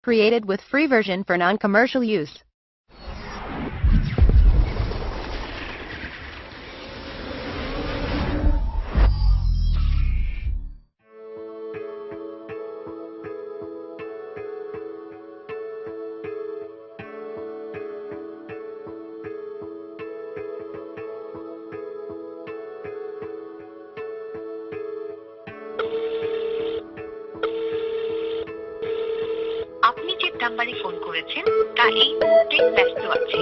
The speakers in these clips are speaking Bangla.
Created with free version for non-commercial use. আপনি যে নাম্বারে ফোন করেছেন তা এই মুহূর্তে ব্যস্ত আছে।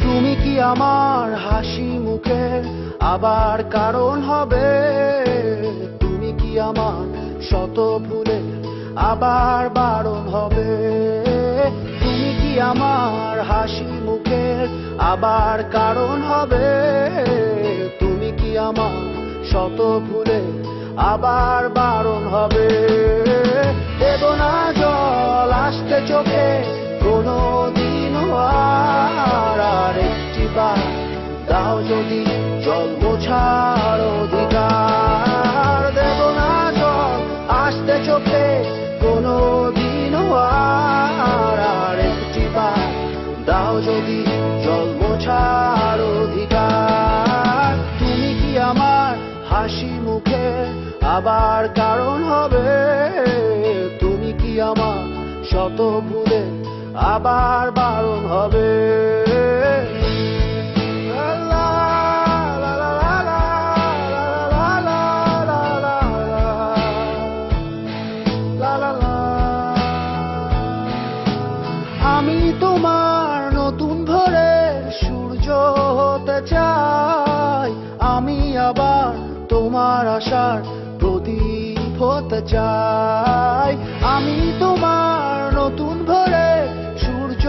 তুমি কি আমার হাসি মুখের আবার কারণ হবে? তুমি কি আমার শত ভুলের আবার বারণ হবে? তুমি কি আমার হাসি মুখের আবার কারণ হবে? তুমি কি আমার শত ভুলের আবার বারণ হবে? দেব না জল আসতে চোখে কোনো দিনও আর একটি বার দাও যদি জল মোছার অধিকার। দেব না জল আসতে চোখে কোনো দিনও আর একটি বার দাও যদি জল মোছার অধিকার। তুমি কি আমার হাসি মুখে আবার কারণ হবে? তুমি কি আমার শত ভুলে আবার বারণ হবে? আমি তোমার নতুন ভোরের সূর্য হতে চাই, আমি আবার তোমার আশার প্রদীপ হতে চাই। আমি তোমার নতুন ভোরের সূর্য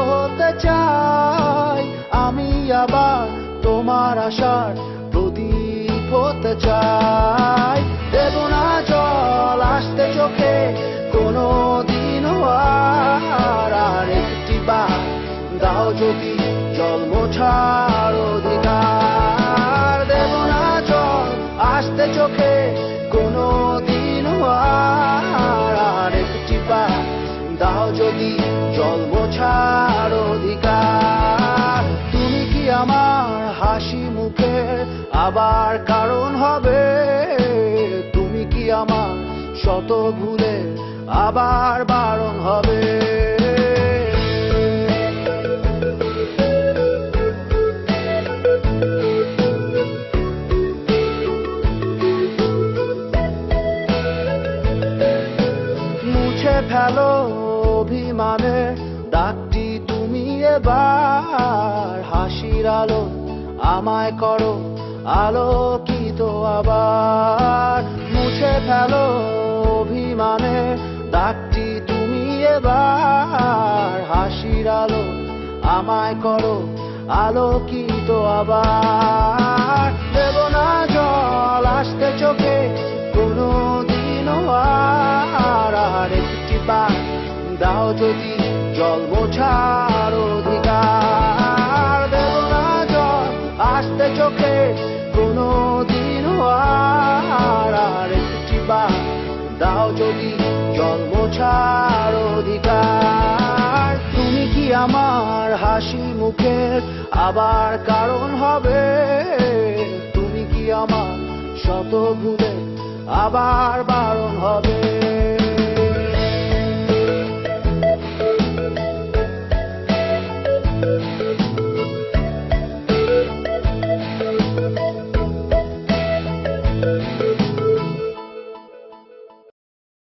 হতে চাই, আমি আবার তোমার আশার প্রদীপ হতে চাই। দেব না জল আসতে চোখে কোনো দিনও আর একটি বার দাও যদি জল মোছার অধিকার। দেব না জল আসতে চোখে কোনো দিনও আর একটি বার দাও যদি জল মোছার অধিকার। তুমি কি আমার হাসি মুখের আবার কারণ হবে? তুমি কি আমার শত ভুলে আবার বারণ হবে? মুছে ফেলো অভিমানের দাগটি তুমি এবার, হাসির আলো আমায় করো আলোকিত আবার। মুছে ফেলো অভিমানের দাগটি তুমি এবার, হাসির আলো আমায় করো আলোকিত আবার। দেব না জল আসতে চোখে কোনো দিনও আর একটি বার দাও যদি জল মোছার অধিকার। দেব না জল আসতে চোখে কোনো দিনও আর একটি বার দাও যদি জল মোছার অধিকার। তুমি কি আমার হাসি মুখের আবার কারণ হবে? তুমি কি আমার শত ভুলে আবার বারণ হবে?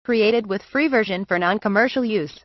Created with free version for non-commercial use.